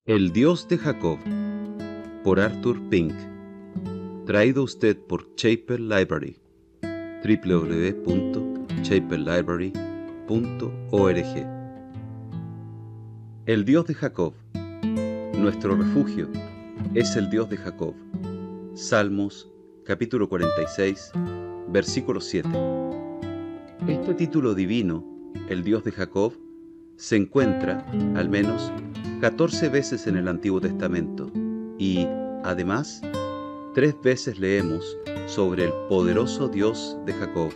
El Dios de Jacob, por Arthur Pink. Traído usted por Chapel Library, www.chapellibrary.org. El Dios de Jacob, nuestro refugio, es el Dios de Jacob. Salmos, capítulo 46, versículo 7. Este título divino, el Dios de Jacob, se encuentra, al menos, 14 veces en el Antiguo Testamento y, además, 3 veces leemos sobre el poderoso Dios de Jacob.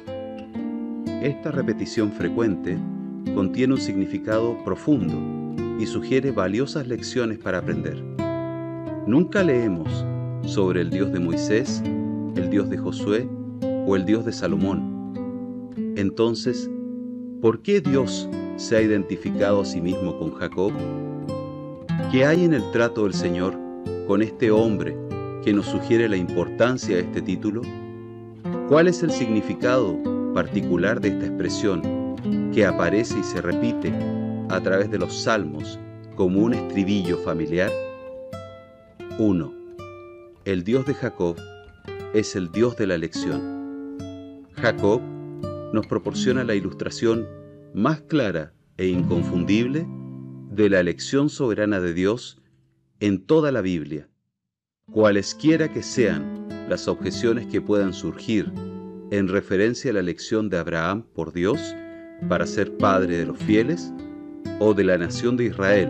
Esta repetición frecuente contiene un significado profundo y sugiere valiosas lecciones para aprender. Nunca leemos sobre el Dios de Moisés, el Dios de Josué o el Dios de Salomón. Entonces, ¿por qué Dios se ha identificado a sí mismo con Jacob? ¿Qué hay en el trato del Señor con este hombre que nos sugiere la importancia de este título? ¿Cuál es el significado particular de esta expresión que aparece y se repite a través de los salmos como un estribillo familiar? 1. El Dios de Jacob es el Dios de la elección. Jacob nos proporciona la ilustración más clara e inconfundible de la elección soberana de Dios en toda la Biblia. Cualesquiera que sean las objeciones que puedan surgir en referencia a la elección de Abraham por Dios para ser padre de los fieles, o de la nación de Israel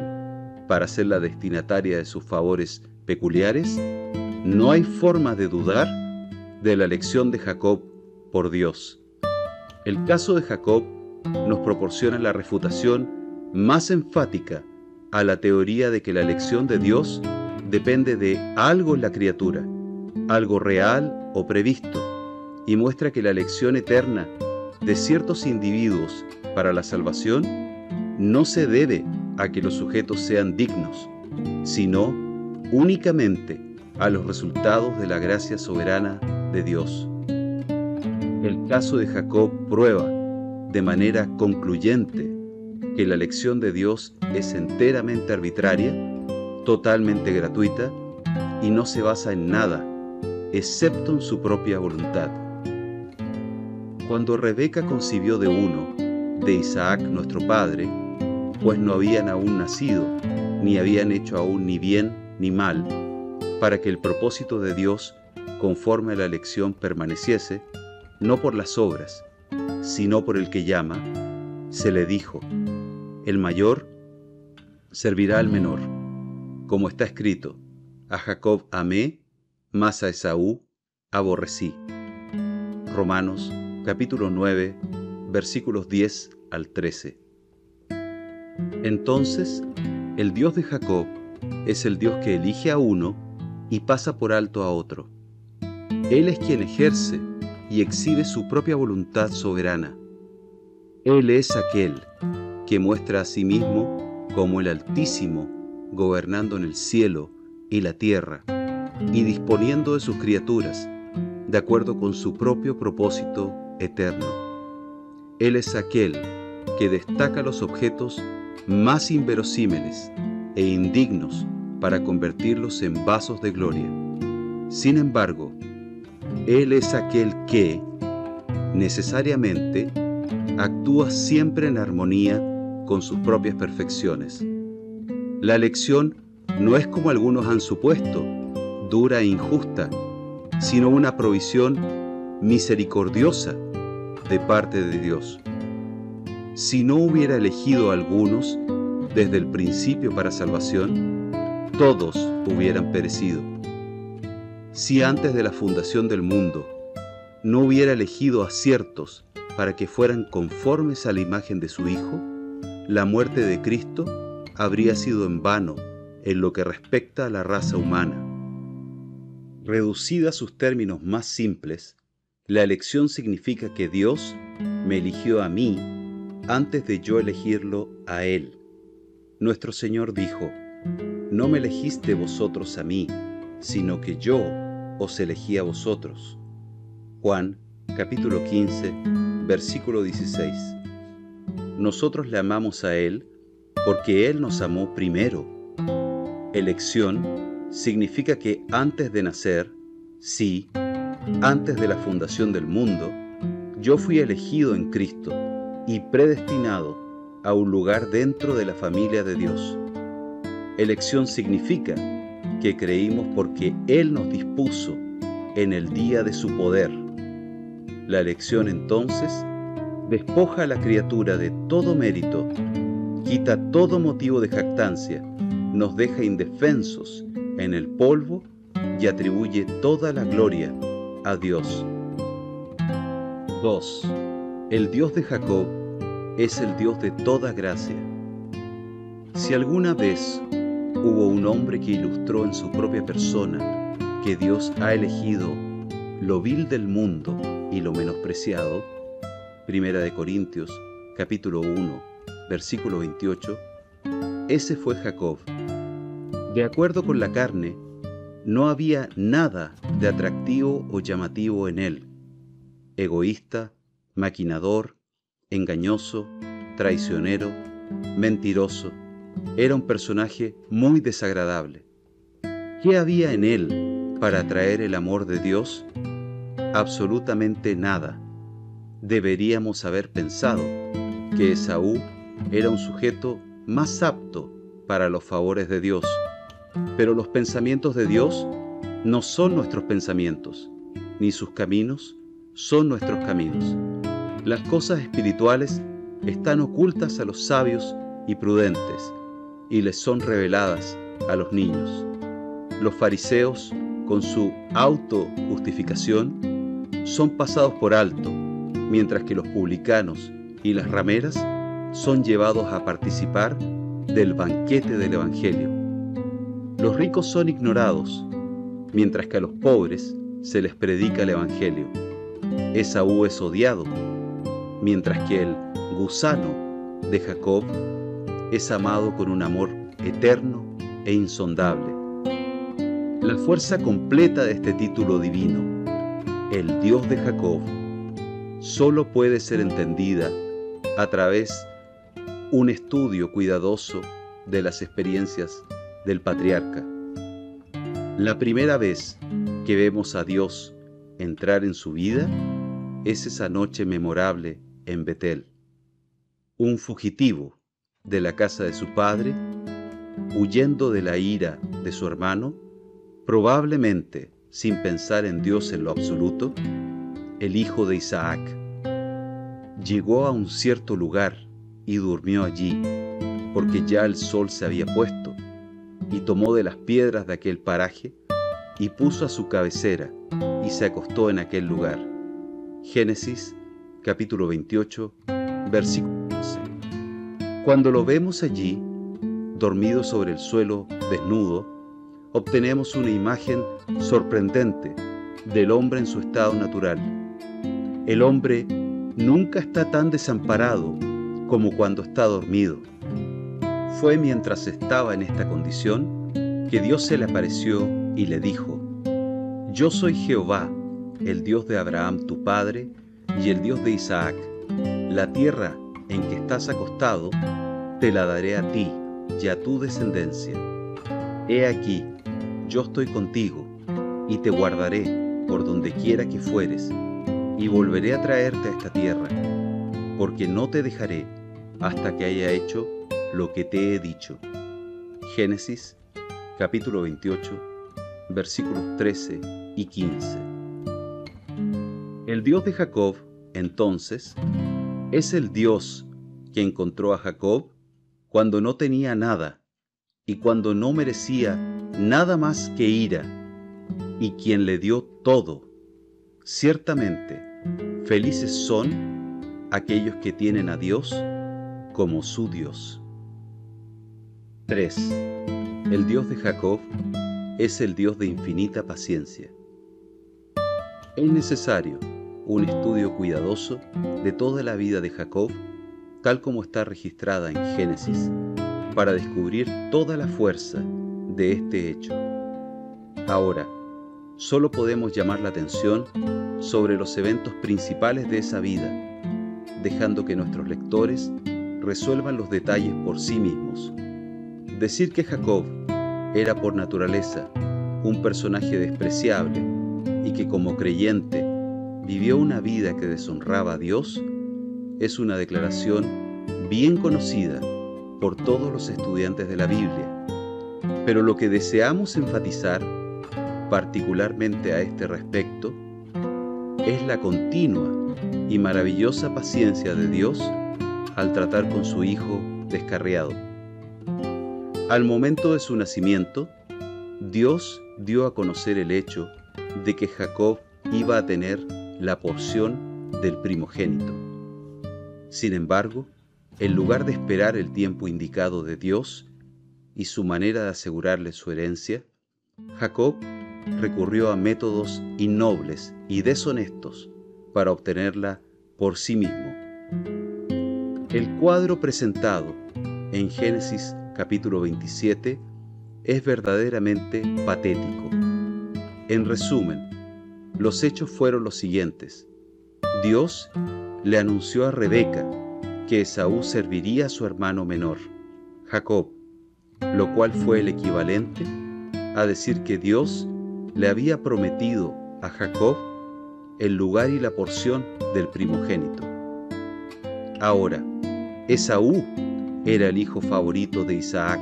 para ser la destinataria de sus favores peculiares, no hay forma de dudar de la elección de Jacob por Dios. El caso de Jacob nos proporciona la refutación más enfática a la teoría de que la elección de Dios depende de algo en la criatura, algo real o previsto, y muestra que la elección eterna de ciertos individuos para la salvación no se debe a que los sujetos sean dignos, sino únicamente a los resultados de la gracia soberana de Dios. El caso de Jacob prueba de manera concluyente que la elección de Dios es enteramente arbitraria, totalmente gratuita y no se basa en nada, excepto en su propia voluntad. Cuando Rebeca concibió de uno, de Isaac nuestro padre, pues no habían aún nacido, ni habían hecho aún ni bien ni mal, para que el propósito de Dios conforme a la elección permaneciese, no por las obras, sino por el que llama, se le dijo: el mayor servirá al menor, como está escrito: a Jacob amé, mas a Esaú aborrecí. Romanos capítulo 9, versículos 10 al 13. Entonces, el Dios de Jacob es el Dios que elige a uno y pasa por alto a otro. Él es quien ejerce y exhibe su propia voluntad soberana. Él es aquel que muestra a sí mismo como el Altísimo, gobernando en el cielo y la tierra, y disponiendo de sus criaturas, de acuerdo con su propio propósito eterno. Él es aquel que destaca los objetos más inverosímiles e indignos para convertirlos en vasos de gloria. Sin embargo, Él es aquel que, necesariamente, actúa siempre en armonía con sus propias perfecciones. La elección no es, como algunos han supuesto, dura e injusta, sino una provisión misericordiosa de parte de Dios. Si no hubiera elegido a algunos desde el principio para salvación, todos hubieran perecido. Si antes de la fundación del mundo no hubiera elegido a ciertos para que fueran conformes a la imagen de su Hijo, la muerte de Cristo habría sido en vano en lo que respecta a la raza humana. Reducida a sus términos más simples, la elección significa que Dios me eligió a mí antes de yo elegirlo a Él. Nuestro Señor dijo: no me elegiste vosotros a mí, sino que yo os elegí a vosotros. Juan, capítulo 15, versículo 16. Nosotros le amamos a Él porque Él nos amó primero. Elección significa que antes de nacer, sí, antes de la fundación del mundo, yo fui elegido en Cristo y predestinado a un lugar dentro de la familia de Dios. Elección significa que creímos porque Él nos dispuso en el día de su poder. La elección entonces despoja a la criatura de todo mérito, quita todo motivo de jactancia, nos deja indefensos en el polvo y atribuye toda la gloria a Dios. 2. El Dios de Jacob es el Dios de toda gracia. Si alguna vez hubo un hombre que ilustró en su propia persona que Dios ha elegido lo vil del mundo y lo menospreciado, 1 Corintios capítulo 1, versículo 28, ese fue Jacob. De acuerdo con la carne, no había nada de atractivo o llamativo en él. Egoísta, maquinador, engañoso, traicionero, mentiroso, era un personaje muy desagradable. ¿Qué había en él para atraer el amor de Dios? Absolutamente nada. Deberíamos haber pensado que Esaú era un sujeto más apto para los favores de Dios, pero los pensamientos de Dios no son nuestros pensamientos, ni sus caminos son nuestros caminos. Las cosas espirituales están ocultas a los sabios y prudentes, y les son reveladas a los niños. Los fariseos, con su autojustificación, son pasados por alto, mientras que los publicanos y las rameras son llevados a participar del banquete del Evangelio. Los ricos son ignorados, mientras que a los pobres se les predica el Evangelio. Esaú es odiado, mientras que el gusano de Jacob es amado con un amor eterno e insondable. La fuerza completa de este título divino, el Dios de Jacob, solo puede ser entendida a través de un estudio cuidadoso de las experiencias del patriarca. La primera vez que vemos a Dios entrar en su vida es esa noche memorable en Betel. Un fugitivo de la casa de su padre, huyendo de la ira de su hermano, probablemente sin pensar en Dios en lo absoluto, el hijo de Isaac. Llegó a un cierto lugar y durmió allí, porque ya el sol se había puesto, y tomó de las piedras de aquel paraje y puso a su cabecera y se acostó en aquel lugar. Génesis capítulo 28, versículo 11. Cuando lo vemos allí, dormido sobre el suelo desnudo, obtenemos una imagen sorprendente del hombre en su estado natural. El hombre nunca está tan desamparado como cuando está dormido. Fue mientras estaba en esta condición que Dios se le apareció y le dijo: Yo soy Jehová, el Dios de Abraham tu padre y el Dios de Isaac. La tierra en que estás acostado te la daré a ti y a tu descendencia. He aquí, yo estoy contigo y te guardaré por donde quiera que fueres, y volveré a traerte a esta tierra, porque no te dejaré hasta que haya hecho lo que te he dicho. Génesis capítulo 28, versículos 13 y 15. El Dios de Jacob, entonces, es el Dios que encontró a Jacob cuando no tenía nada y cuando no merecía nada más que ira, y quien le dio todo. Ciertamente, felices son aquellos que tienen a Dios como su Dios. 3. El Dios de Jacob es el Dios de infinita paciencia. Es necesario un estudio cuidadoso de toda la vida de Jacob, tal como está registrada en Génesis, para descubrir toda la fuerza de este hecho. Ahora, solo podemos llamar la atención sobre los eventos principales de esa vida, dejando que nuestros lectores resuelvan los detalles por sí mismos. Decir que Jacob era por naturaleza un personaje despreciable y que como creyente vivió una vida que deshonraba a Dios, es una declaración bien conocida por todos los estudiantes de la Biblia. Pero lo que deseamos enfatizar, particularmente a este respecto, es la continua y maravillosa paciencia de Dios al tratar con su hijo descarriado. Al momento de su nacimiento, Dios dio a conocer el hecho de que Jacob iba a tener la porción del primogénito. Sin embargo, en lugar de esperar el tiempo indicado de Dios y su manera de asegurarle su herencia, Jacob recurrió a métodos innobles y deshonestos para obtenerla por sí mismo. El cuadro presentado en Génesis capítulo 27 es verdaderamente patético. En resumen, los hechos fueron los siguientes. Dios le anunció a Rebeca que Esaú serviría a su hermano menor, Jacob, lo cual fue el equivalente a decir que Dios le había prometido a Jacob el lugar y la porción del primogénito. Ahora, Esaú era el hijo favorito de Isaac,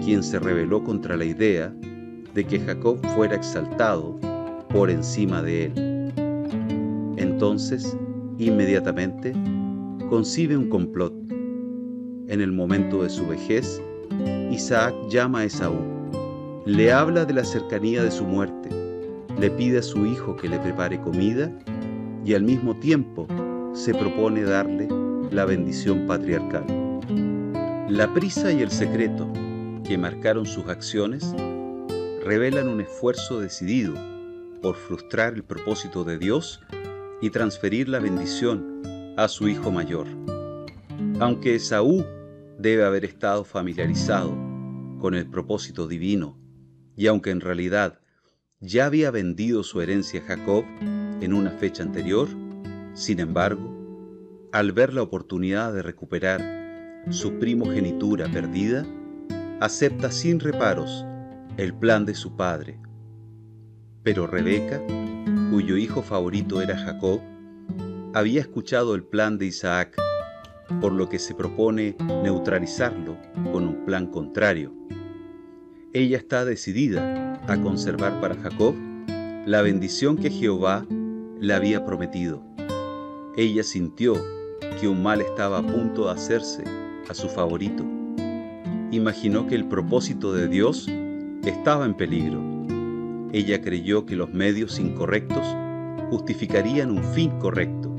quien se rebeló contra la idea de que Jacob fuera exaltado por encima de él. Entonces, inmediatamente, concibe un complot. En el momento de su vejez, Isaac llama a Esaú, le habla de la cercanía de su muerte, le pide a su hijo que le prepare comida y al mismo tiempo se propone darle la bendición patriarcal. La prisa y el secreto que marcaron sus acciones revelan un esfuerzo decidido por frustrar el propósito de Dios y transferir la bendición a su hijo mayor. Aunque Esaú debe haber estado familiarizado con el propósito divino, y aunque en realidad ya había vendido su herencia a Jacob en una fecha anterior, sin embargo, al ver la oportunidad de recuperar su primogenitura perdida, acepta sin reparos el plan de su padre. Pero Rebeca, cuyo hijo favorito era Jacob, había escuchado el plan de Isaac, por lo que se propone neutralizarlo con un plan contrario. Ella está decidida a conservar para Jacob la bendición que Jehová le había prometido. Ella sintió que un mal estaba a punto de hacerse a su favorito. Imaginó que el propósito de Dios estaba en peligro. Ella creyó que los medios incorrectos justificarían un fin correcto.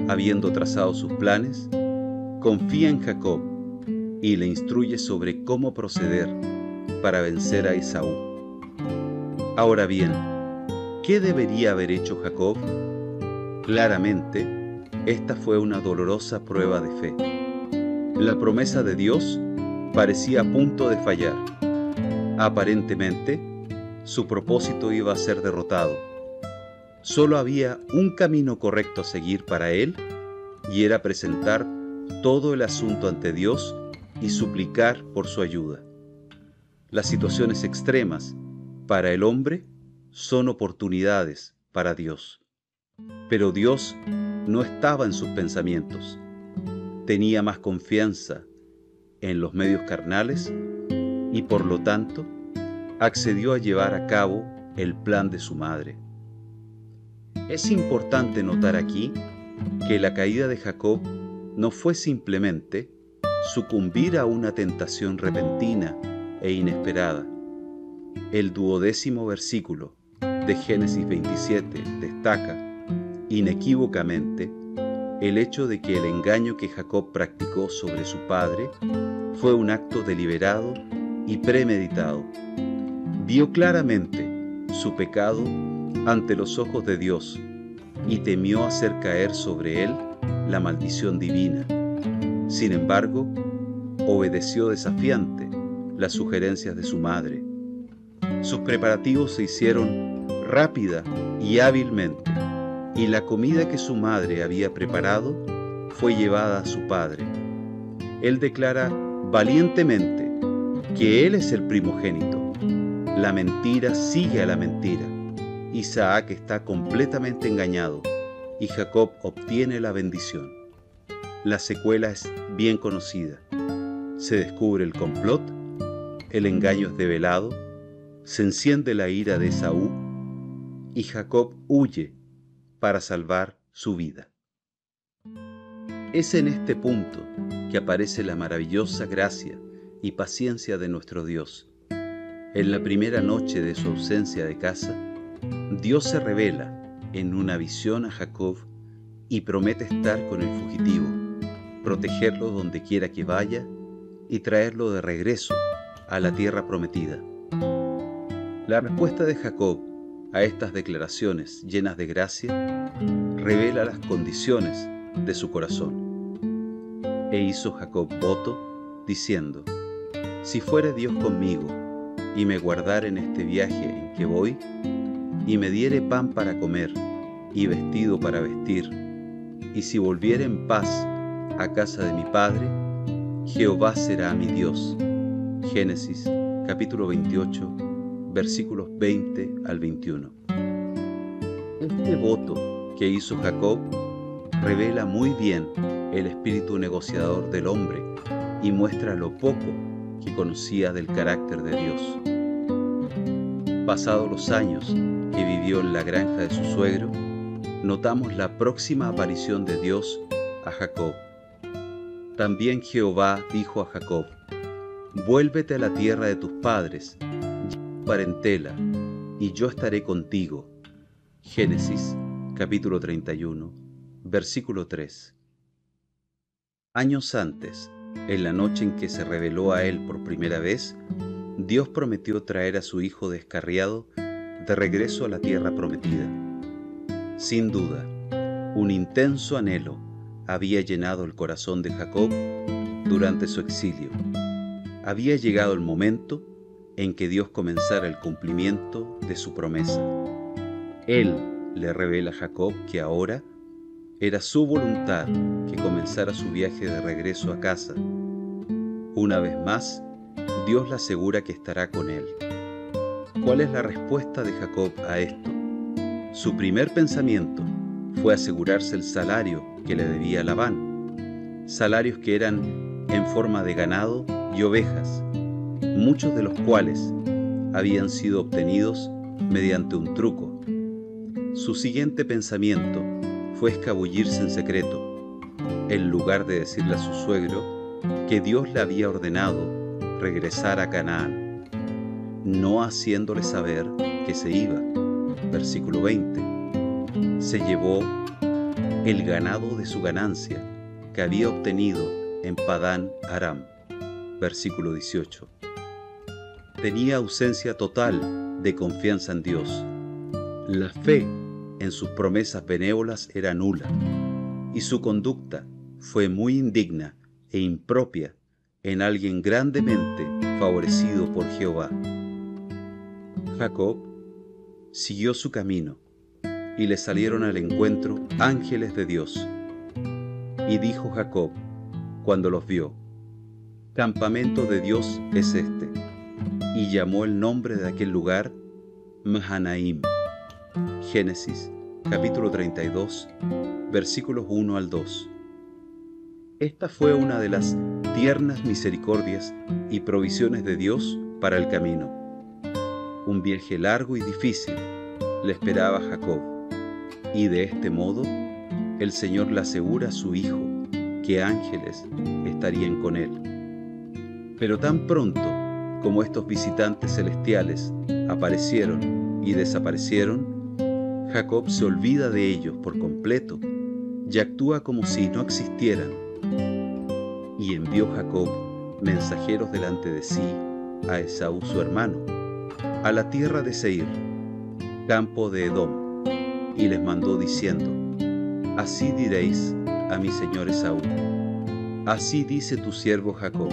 Habiendo trazado sus planes, confía en Jacob y le instruye sobre cómo proceder para vencer a Esaú. Ahora bien, ¿qué debería haber hecho Jacob? Claramente, esta fue una dolorosa prueba de fe. La promesa de Dios parecía a punto de fallar. Aparentemente, su propósito iba a ser derrotado. Solo había un camino correcto a seguir para él, y era presentar todo el asunto ante Dios y suplicar por su ayuda. Las situaciones extremas para el hombre son oportunidades para Dios. Pero Dios no estaba en sus pensamientos. Tenía más confianza en los medios carnales y por lo tanto accedió a llevar a cabo el plan de su madre. Es importante notar aquí que la caída de Jacob no fue simplemente sucumbir a una tentación repentina e inesperada. El 12º versículo de Génesis 27 destaca inequívocamente el hecho de que el engaño que Jacob practicó sobre su padre fue un acto deliberado y premeditado. Vio claramente su pecado ante los ojos de Dios y temió hacer caer sobre él la maldición divina. Sin embargo, obedeció desafiante las sugerencias de su madre. Sus preparativos se hicieron rápida y hábilmente, y la comida que su madre había preparado fue llevada a su padre. Él declara valientemente que él es el primogénito. La mentira sigue a la mentira. Isaac está completamente engañado y Jacob obtiene la bendición. La secuela es bien conocida. Se descubre el complot, el engaño es develado, se enciende la ira de Esaú y Jacob huye para salvar su vida. Es en este punto que aparece la maravillosa gracia y paciencia de nuestro Dios. En la primera noche de su ausencia de casa, Dios se revela en una visión a Jacob y promete estar con el fugitivo, protegerlo donde quiera que vaya y traerlo de regreso a la tierra prometida. La respuesta de Jacob a estas declaraciones llenas de gracia revela las condiciones de su corazón. E hizo Jacob voto, diciendo: si fuere Dios conmigo, y me guardare en este viaje en que voy, y me diere pan para comer, y vestido para vestir, y si volviere en paz a casa de mi padre, Jehová será mi Dios. Génesis capítulo 28, versículos 20 al 21. Este voto que hizo Jacob revela muy bien el espíritu negociador del hombre y muestra lo poco que conocía del carácter de Dios. Pasados los años que vivió en la granja de su suegro, notamos la próxima aparición de Dios a Jacob. También Jehová dijo a Jacob: vuélvete a la tierra de tus padres, parentela, y yo estaré contigo. Génesis capítulo 31, versículo 3. Años antes, en la noche en que se reveló a él por primera vez, Dios prometió traer a su hijo descarriado de regreso a la tierra prometida. Sin duda, un intenso anhelo había llenado el corazón de Jacob durante su exilio. Había llegado el momento en que Dios comenzara el cumplimiento de su promesa. Él le revela a Jacob que ahora era su voluntad que comenzara su viaje de regreso a casa. Una vez más, Dios le asegura que estará con él. ¿Cuál es la respuesta de Jacob a esto? Su primer pensamiento fue asegurarse el salario que le debía Labán, salarios que eran en forma de ganado y ovejas, muchos de los cuales habían sido obtenidos mediante un truco. Su siguiente pensamiento fue escabullirse en secreto, en lugar de decirle a su suegro que Dios le había ordenado regresar a Canaán, no haciéndole saber que se iba. Versículo 20. Se llevó el ganado de su ganancia que había obtenido en Padán Aram. Versículo 18. Tenía ausencia total de confianza en Dios. La fe en sus promesas benévolas era nula, y su conducta fue muy indigna e impropia en alguien grandemente favorecido por Jehová. Jacob siguió su camino, y le salieron al encuentro ángeles de Dios. Y dijo Jacob, cuando los vio: campamento de Dios es este. Y llamó el nombre de aquel lugar Mahanaim. Génesis capítulo 32, versículos 1 al 2. Esta fue una de las tiernas misericordias y provisiones de Dios para el camino. Un viaje largo y difícil le esperaba a Jacob, y de este modo el Señor le asegura a su hijo que ángeles estarían con él. Pero tan pronto como estos visitantes celestiales aparecieron y desaparecieron, Jacob se olvida de ellos por completo y actúa como si no existieran. Y envió Jacob mensajeros delante de sí a Esaú su hermano, a la tierra de Seir, campo de Edom, y les mandó diciendo: así diréis a mi señor Esaú: así dice tu siervo Jacob,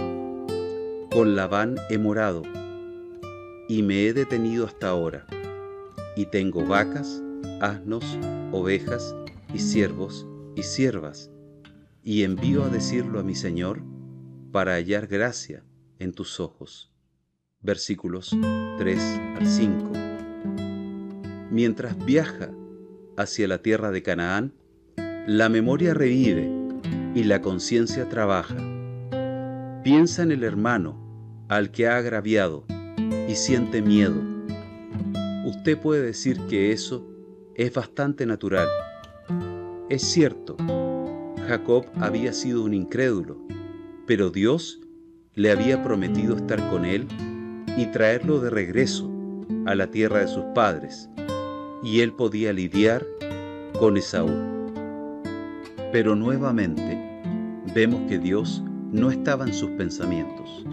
con Labán he morado, y me he detenido hasta ahora, y tengo vacas, asnos, ovejas, y siervos y siervas, y envío a decirlo a mi señor para hallar gracia en tus ojos. versículos 3 al 5. Mientras viaja hacia la tierra de Canaán, la memoria revive y la conciencia trabaja. Piensa en el hermano al que ha agraviado y siente miedo. Usted puede decir que eso es bastante natural. Es cierto, Jacob había sido un incrédulo, pero Dios le había prometido estar con él y traerlo de regreso a la tierra de sus padres, y él podía lidiar con Esaú. Pero nuevamente vemos que Dios no estaba en sus pensamientos.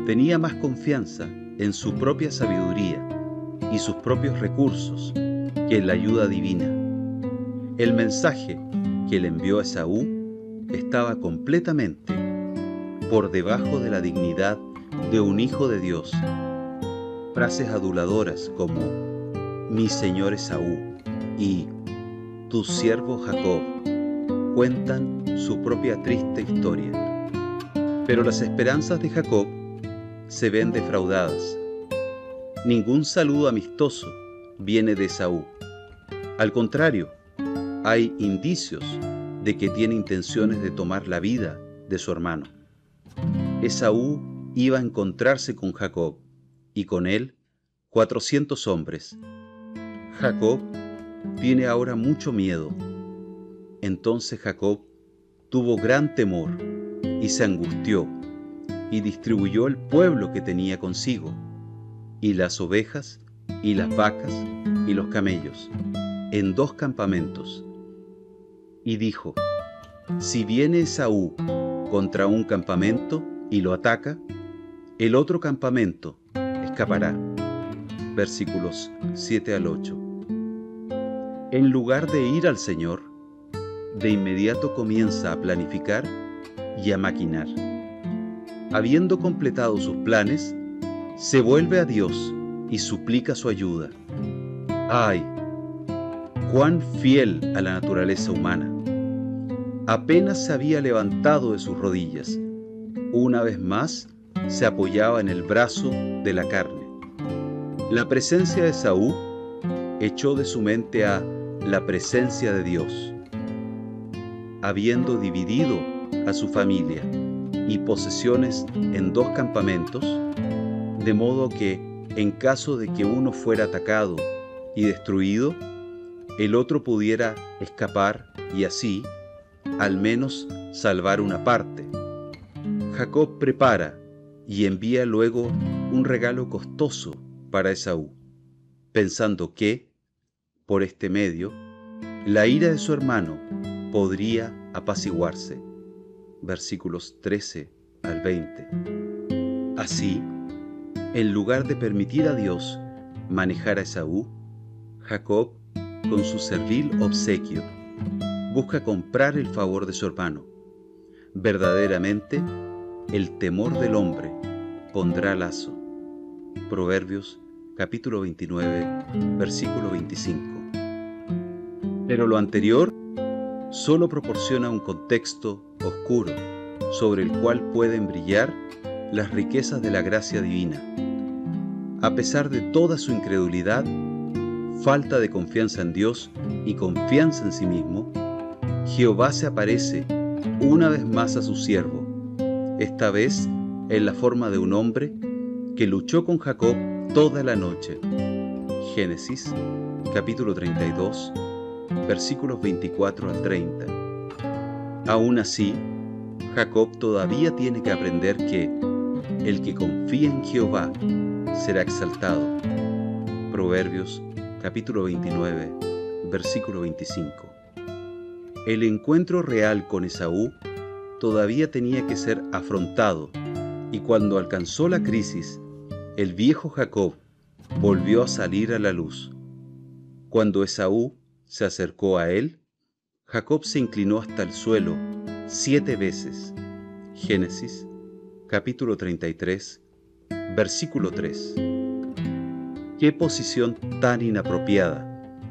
Tenía más confianza en su propia sabiduría y sus propios recursos que en la ayuda divina. El mensaje que le envió a Esaú estaba completamente por debajo de la dignidad de un hijo de Dios. Frases aduladoras como «mi señor Esaú» y «tu siervo Jacob» cuentan su propia triste historia. Pero las esperanzas de Jacob se ven defraudadas. Ningún saludo amistoso viene de Esaú. Al contrario, hay indicios de que tiene intenciones de tomar la vida de su hermano. Esaú iba a encontrarse con Jacob, y con él 400 hombres. Jacob tiene ahora mucho miedo. Entonces Jacob tuvo gran temor y se angustió, y distribuyó el pueblo que tenía consigo, y las ovejas, y las vacas, y los camellos, en 2 campamentos. Y dijo: si viene Esaú contra un campamento y lo ataca, el otro campamento escapará. Versículos 7 al 8. En lugar de ir al Señor, de inmediato comienza a planificar y a maquinar. Habiendo completado sus planes, se vuelve a Dios y suplica su ayuda. ¡Ay! ¡Cuán fiel a la naturaleza humana! Apenas se había levantado de sus rodillas, una vez más se apoyaba en el brazo de la carne. La presencia de Esaú echó de su mente a la presencia de Dios. Habiendo dividido a su familia y posesiones en 2 campamentos, de modo que en caso de que uno fuera atacado y destruido, el otro pudiera escapar y así, al menos, salvar una parte. Jacob prepara y envía luego un regalo costoso para Esaú, pensando que, por este medio, la ira de su hermano podría apaciguarse. Versículos 13 al 20. Así, en lugar de permitir a Dios manejar a Esaú, Jacob, con su servil obsequio, busca comprar el favor de su hermano. Verdaderamente, el temor del hombre pondrá lazo. Proverbios capítulo 29, versículo 25. Pero lo anterior solo proporciona un contexto oscuro sobre el cual pueden brillar las riquezas de la gracia divina. A pesar de toda su incredulidad, falta de confianza en Dios y confianza en sí mismo, Jehová se aparece una vez más a su siervo, esta vez en la forma de un hombre que luchó con Jacob toda la noche. Génesis capítulo 32, versículos 24 al 30. Aún así, Jacob todavía tiene que aprender que el que confía en Jehová será exaltado. Proverbios capítulo 29, versículo 25. El encuentro real con Esaú todavía tenía que ser afrontado, y cuando alcanzó la crisis, el viejo Jacob volvió a salir a la luz. Cuando Esaú se acercó a él, Jacob se inclinó hasta el suelo 7 veces. Génesis capítulo 33, versículo 3. Qué posición tan inapropiada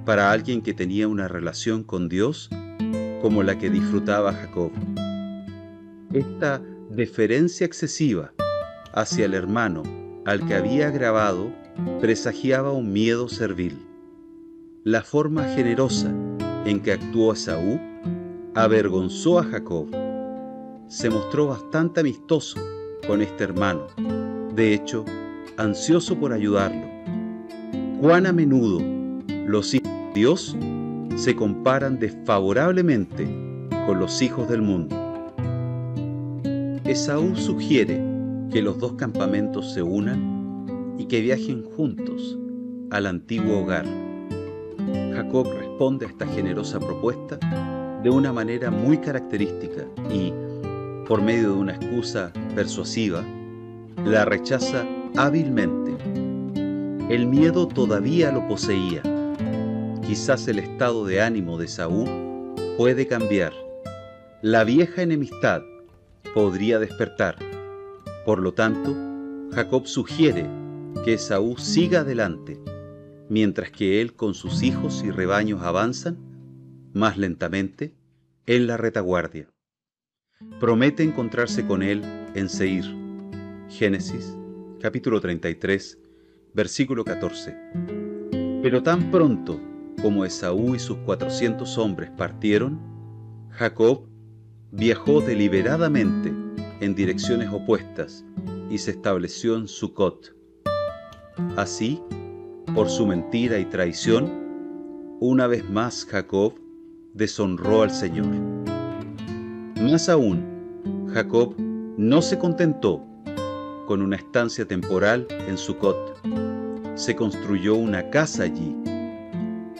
para alguien que tenía una relación con Dios como la que disfrutaba Jacob. Esta deferencia excesiva hacia el hermano al que había grabado presagiaba un miedo servil. La forma generosa en que actuó Esaú avergonzó a Jacob. Se mostró bastante amistoso con este hermano, de hecho, ansioso por ayudarlo. Cuán a menudo los hijos de Dios se comparan desfavorablemente con los hijos del mundo. Esaú sugiere que los dos campamentos se unan y que viajen juntos al antiguo hogar. Jacob responde a esta generosa propuesta de una manera muy característica y, por medio de una excusa persuasiva, la rechaza hábilmente. El miedo todavía lo poseía. Quizás el estado de ánimo de Esaú puede cambiar. La vieja enemistad podría despertar. Por lo tanto, Jacob sugiere que Esaú siga adelante, mientras que él con sus hijos y rebaños avanzan, más lentamente, en la retaguardia. Promete encontrarse con él en Seir. Génesis, capítulo 33, versículo 14. Pero tan pronto como Esaú y sus 400 hombres partieron, Jacob viajó deliberadamente en direcciones opuestas y se estableció en Sucot. Así, por su mentira y traición, una vez más Jacob deshonró al Señor. Más aún, Jacob no se contentó con una estancia temporal en Sucot. Se construyó una casa allí,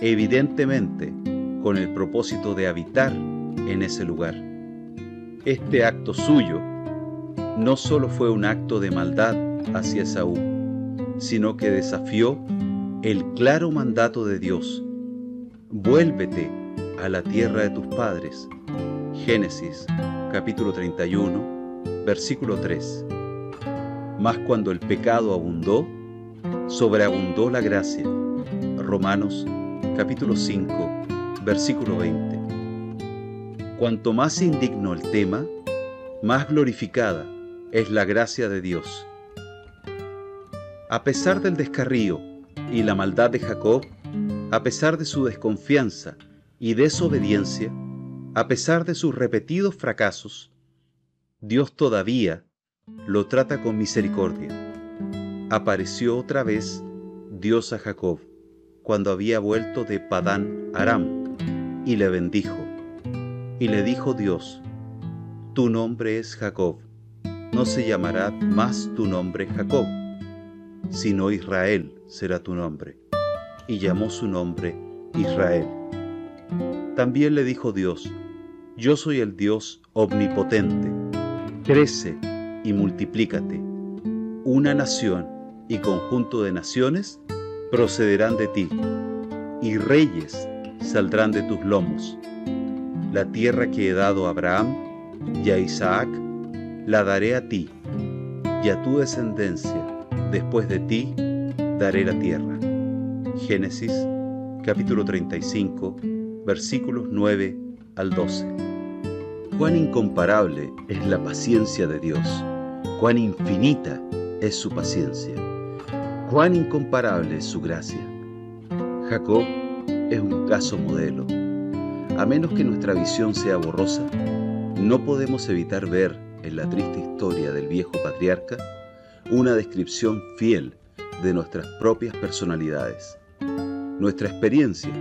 evidentemente con el propósito de habitar en ese lugar. Este acto suyo no solo fue un acto de maldad hacia Esaú, sino que desafió el claro mandato de Dios: vuélvete a la tierra de tus padres. Génesis, capítulo 31, versículo 3. Mas cuando el pecado abundó, sobreabundó la gracia. Romanos, capítulo 5, versículo 20. Cuanto más indigno el tema, más glorificada es la gracia de Dios. A pesar del descarrío y la maldad de Jacob, a pesar de su desconfianza y desobediencia, a pesar de sus repetidos fracasos, Dios todavía lo trata con misericordia. Apareció otra vez Dios a Jacob cuando había vuelto de Padán Aram y le bendijo. Y le dijo Dios: tu nombre es Jacob, no se llamará más tu nombre Jacob, sino Israel será tu nombre. Y llamó su nombre Israel. También le dijo Dios: yo soy el Dios omnipotente, crece y multiplícate. Una nación y conjunto de naciones procederán de ti, y reyes saldrán de tus lomos. La tierra que he dado a Abraham y a Isaac la daré a ti, y a tu descendencia después de ti daré la tierra. Génesis, capítulo 35, versículos 9 al 12. Cuán incomparable es la paciencia de Dios, cuán infinita es su paciencia, cuán incomparable es su gracia. Jacob es un caso modelo. A menos que nuestra visión sea borrosa, no podemos evitar ver en la triste historia del viejo patriarca una descripción fiel de nuestras propias personalidades. Nuestra experiencia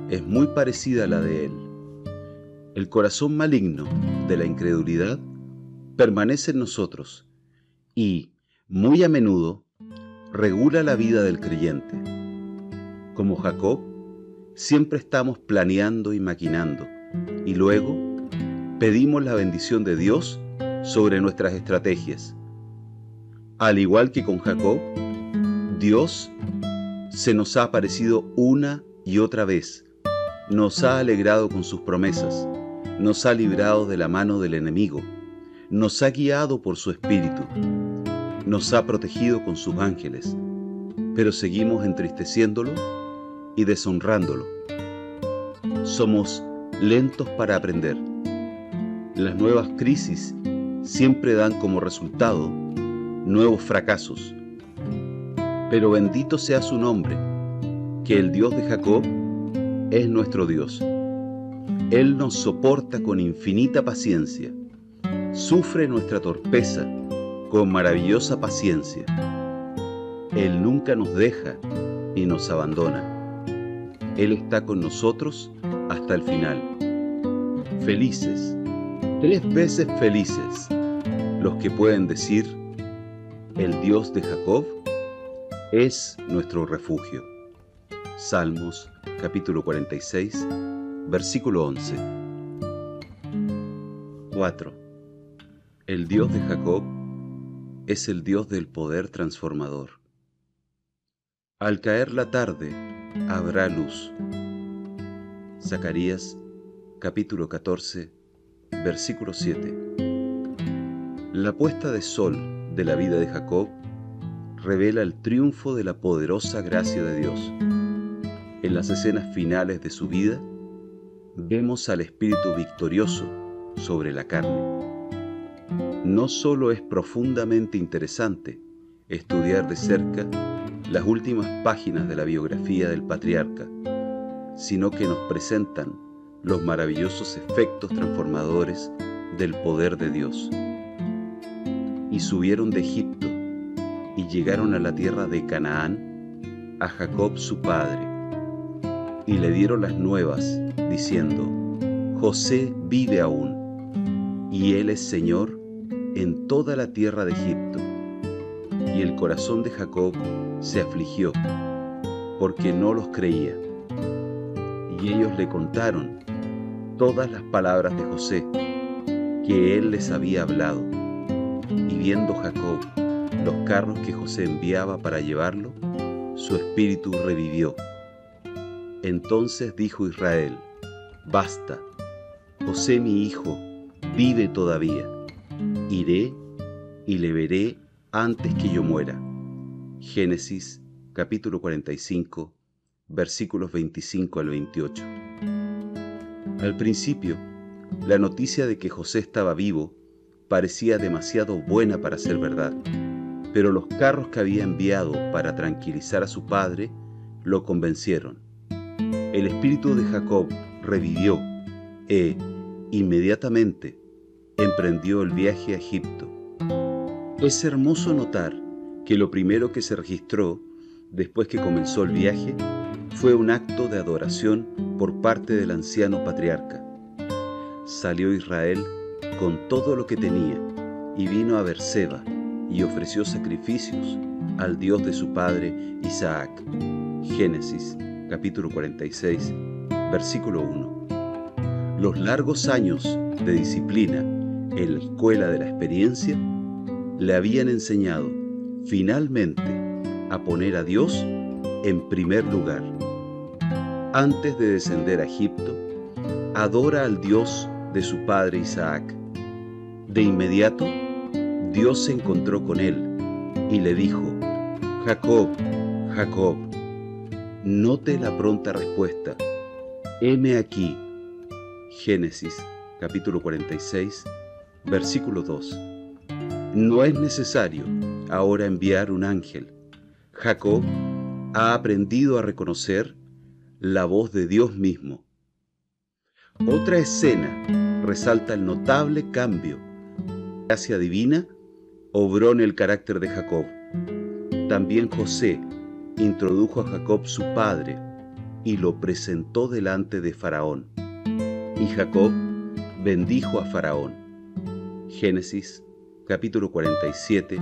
es muy parecida a la de él. El corazón maligno de la incredulidad permanece en nosotros y, muy a menudo, regula la vida del creyente. Como Jacob, siempre estamos planeando y maquinando, y luego pedimos la bendición de Dios sobre nuestras estrategias. Al igual que con Jacob, Dios se nos ha aparecido una y otra vez, nos ha alegrado con sus promesas, nos ha librado de la mano del enemigo, nos ha guiado por su espíritu, nos ha protegido con sus ángeles, pero seguimos entristeciéndolo y deshonrándolo. Somos lentos para aprender. Las nuevas crisis siempre dan como resultado nuevos fracasos. Pero bendito sea su nombre, que el Dios de Jacob es nuestro Dios. Él nos soporta con infinita paciencia, sufre nuestra torpeza con maravillosa paciencia. Él nunca nos deja ni nos abandona. Él está con nosotros hasta el final. Felices, 3 veces felices, los que pueden decir: el Dios de Jacob es nuestro refugio. Salmos capítulo 46, versículo 11. 4. El Dios de Jacob es el Dios del poder transformador. Al caer la tarde habrá luz. Zacarías capítulo 14, versículo 7. La puesta de sol de la vida de Jacob revela el triunfo de la poderosa gracia de Dios. En las escenas finales de su vida, vemos al Espíritu victorioso sobre la carne. No solo es profundamente interesante estudiar de cerca las últimas páginas de la biografía del patriarca, sino que nos presentan los maravillosos efectos transformadores del poder de Dios. Y subieron de Egipto y llegaron a la tierra de Canaán, a Jacob su padre, y le dieron las nuevas, diciendo: José vive aún, y él es Señor en toda la tierra de Egipto. Y el corazón de Jacob se afligió, porque no los creía. Y ellos le contaron todas las palabras de José, que él les había hablado. Y viendo Jacob los carros que José enviaba para llevarlo, su espíritu revivió. Entonces dijo Israel: basta, José mi hijo vive todavía. Iré y le veré antes que yo muera. Génesis capítulo 45, versículos 25 al 28. Al principio, la noticia de que José estaba vivo parecía demasiado buena para ser verdad, pero los carros que había enviado para tranquilizar a su padre lo convencieron. El espíritu de Jacob revivió e, inmediatamente, emprendió el viaje a Egipto. Es hermoso notar que lo primero que se registró después que comenzó el viaje fue un acto de adoración por parte del anciano patriarca. Salió Israel con todo lo que tenía y vino a Berseba y ofreció sacrificios al Dios de su padre Isaac. Génesis capítulo 46, versículo 1. Los largos años de disciplina en la escuela de la experiencia le habían enseñado finalmente a poner a Dios en primer lugar. Antes de descender a Egipto, adora al Dios de su padre Isaac. De inmediato, Dios se encontró con él y le dijo: Jacob, Jacob. Note la pronta respuesta: heme aquí. Génesis capítulo 46, versículo 2. No es necesario ahora enviar un ángel. Jacob ha aprendido a reconocer la voz de Dios mismo. Otra escena resalta el notable cambio. La gracia divina obró en el carácter de Jacob. También José introdujo a Jacob su padre y lo presentó delante de Faraón. Y Jacob bendijo a Faraón. Génesis capítulo 47,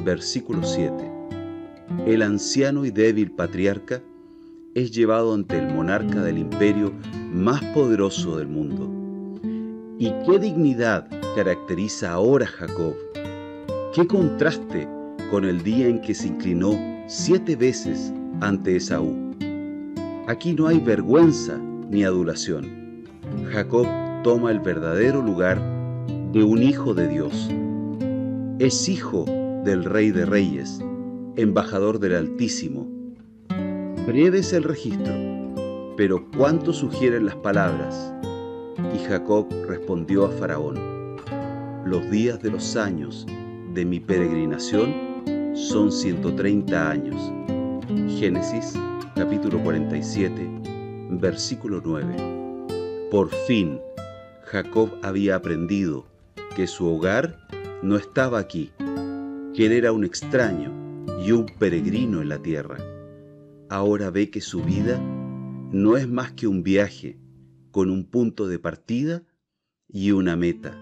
versículo 7. El anciano y débil patriarca es llevado ante el monarca del imperio más poderoso del mundo. ¿Y qué dignidad caracteriza ahora a Jacob? ¡Qué contraste con el día en que se inclinó 7 veces ante Esaú! Aquí no hay vergüenza ni adulación. Jacob toma el verdadero lugar de un hijo de Dios. Es hijo del Rey de Reyes, embajador del Altísimo. Breve es el registro, pero cuánto sugieren las palabras. Y Jacob respondió a Faraón: los días de los años de mi peregrinación son 130 años. Génesis capítulo 47, versículo 9. Por fin, Jacob había aprendido que su hogar no estaba aquí, que él era un extraño y un peregrino en la tierra. Ahora ve que su vida no es más que un viaje con un punto de partida y una meta.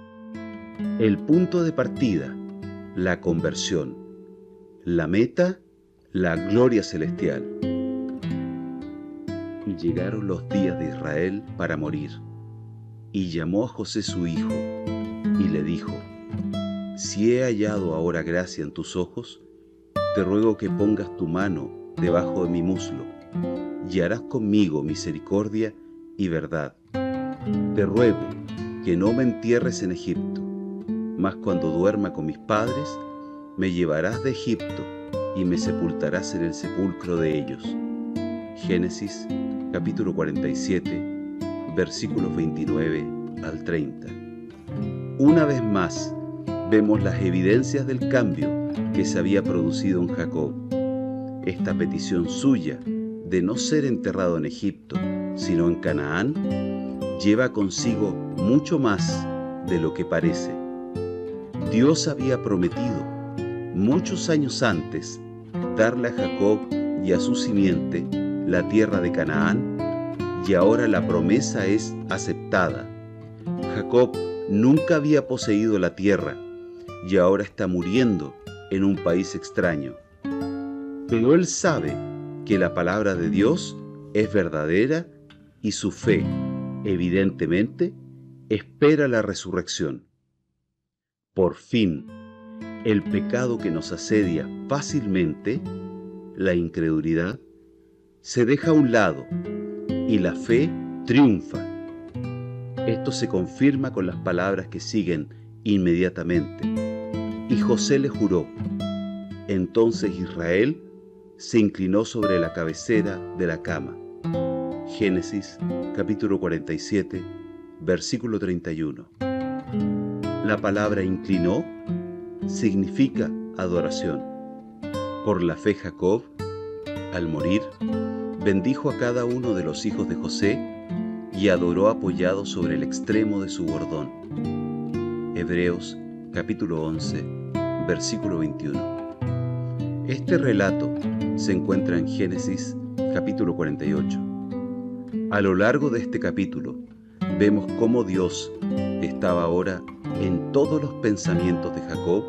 El punto de partida, la conversión. La meta, la gloria celestial. Y llegaron los días de Israel para morir. Y llamó a José su hijo, y le dijo: si he hallado ahora gracia en tus ojos, te ruego que pongas tu mano debajo de mi muslo, y harás conmigo misericordia y verdad. Te ruego que no me entierres en Egipto, mas cuando duerma con mis padres, me llevarás de Egipto y me sepultarás en el sepulcro de ellos. Génesis capítulo 47, versículos 29 al 30. Una vez más, vemos las evidencias del cambio que se había producido en Jacob. Esta petición suya de no ser enterrado en Egipto, sino en Canaán, lleva consigo mucho más de lo que parece. Dios había prometido, muchos años antes, darle a Jacob y a su simiente la tierra de Canaán, y ahora la promesa es aceptada. Jacob nunca había poseído la tierra, y ahora está muriendo en un país extraño. Pero él sabe que la palabra de Dios es verdadera y su fe, evidentemente, espera la resurrección. Por fin, el pecado que nos asedia fácilmente, la incredulidad, se deja a un lado y la fe triunfa. Esto se confirma con las palabras que siguen inmediatamente. Y José le juró. Entonces Israel se inclinó sobre la cabecera de la cama. Génesis capítulo 47, versículo 31. La palabra inclinó significa adoración. Por la fe Jacob, al morir, bendijo a cada uno de los hijos de José y adoró apoyado sobre el extremo de su bordón. Hebreos capítulo 11, versículo 21. Este relato se encuentra en Génesis capítulo 48. A lo largo de este capítulo vemos cómo Dios estaba ahora en todos los pensamientos de Jacob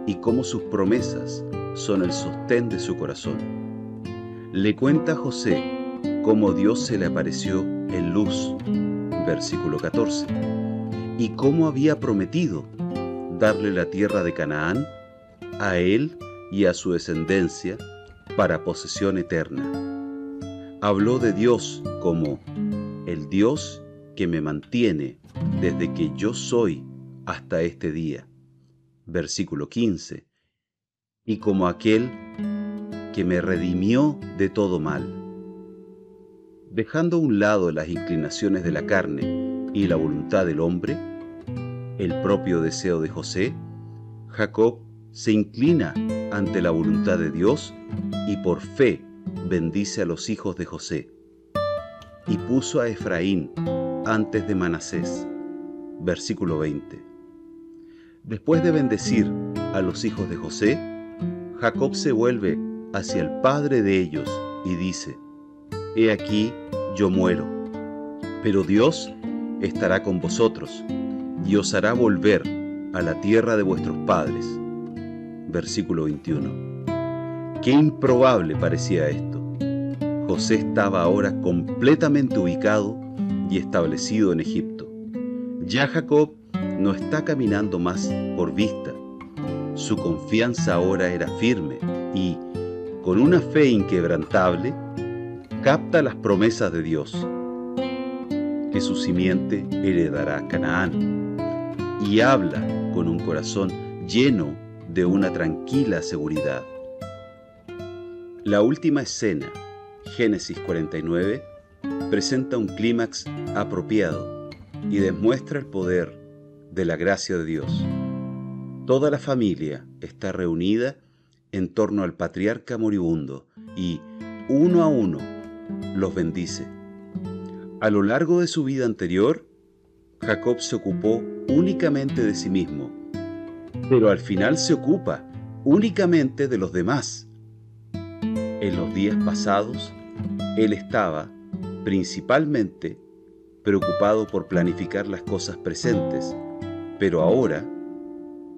y cómo sus promesas son el sostén de su corazón. Le cuenta a José cómo Dios se le apareció en luz, versículo 14, y cómo había prometido darle la tierra de Canaán a él y a su descendencia para posesión eterna. Habló de Dios como el Dios que me mantiene desde que yo soy hasta este día, versículo 15, y como aquel que me redimió de todo mal. Dejando a un lado las inclinaciones de la carne y la voluntad del hombre, el propio deseo de José, Jacob se inclina ante la voluntad de Dios y por fe bendice a los hijos de José. Y puso a Efraín antes de Manasés. Versículo 20. Después de bendecir a los hijos de José, Jacob se vuelve hacia el padre de ellos y dice: He aquí, yo muero, pero Dios estará con vosotros y os hará volver a la tierra de vuestros padres. Versículo 21. Qué improbable parecía esto. José estaba ahora completamente ubicado y establecido en Egipto. Ya Jacob no está caminando más por vista. Su confianza ahora era firme y, con una fe inquebrantable, capta las promesas de Dios, que su simiente heredará Canaán, y habla con un corazón lleno de una tranquila seguridad. La última escena, Génesis 49, presenta un clímax apropiado y demuestra el poder de la gracia de Dios. Toda la familia está reunida en torno al patriarca moribundo y, uno a uno, los bendice. A lo largo de su vida anterior, Jacob se ocupó únicamente de sí mismo, pero al final se ocupa únicamente de los demás. En los días pasados, él estaba, principalmente, preocupado por planificar las cosas presentes, pero ahora,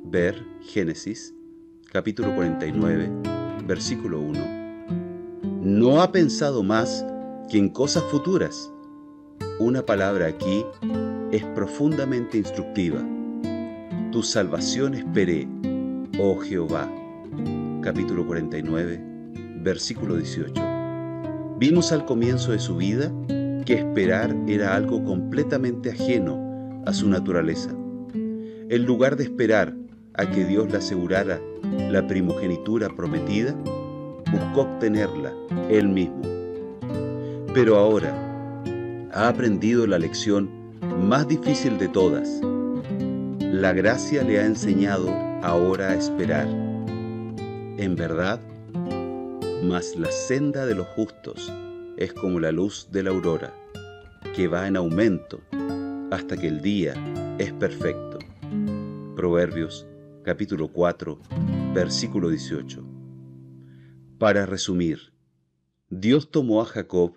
ver Génesis, capítulo 49, versículo 1, no ha pensado más que en cosas futuras. Una palabra aquí es profundamente instructiva. Tu salvación esperé, oh Jehová. Capítulo 49, versículo 18. Vimos al comienzo de su vida que esperar era algo completamente ajeno a su naturaleza. En lugar de esperar a que Dios le asegurara la primogenitura prometida, buscó obtenerla él mismo. Pero ahora ha aprendido la lección más difícil de todas. La gracia le ha enseñado ahora a esperar. En verdad, mas la senda de los justos es como la luz de la aurora, que va en aumento hasta que el día es perfecto. Proverbios, capítulo 4, versículo 18. Para resumir, Dios tomó a Jacob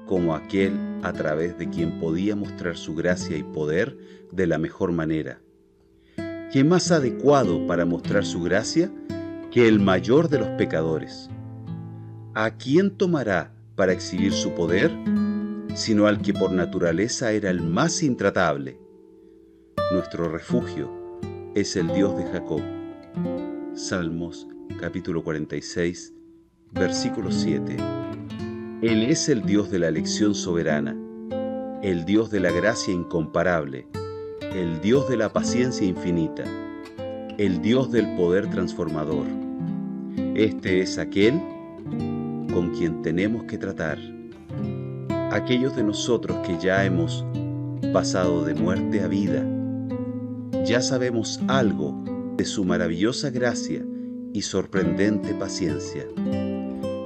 como aquel a través de quien podía mostrar su gracia y poder de la mejor manera. ¿Qué más adecuado para mostrar su gracia que el mayor de los pecadores? ¿A quién tomará para exhibir su poder, sino al que por naturaleza era el más intratable? Nuestro refugio es el Dios de Jacob. Salmos, capítulo 46, versículo 7. Él es el Dios de la elección soberana, el Dios de la gracia incomparable, el Dios de la paciencia infinita, el Dios del poder transformador. Este es aquel con quien tenemos que tratar. Aquellos de nosotros que ya hemos pasado de muerte a vida, ya sabemos algo de su maravillosa gracia y sorprendente paciencia.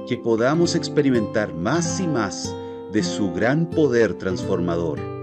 Que podamos experimentar más y más de su gran poder transformador.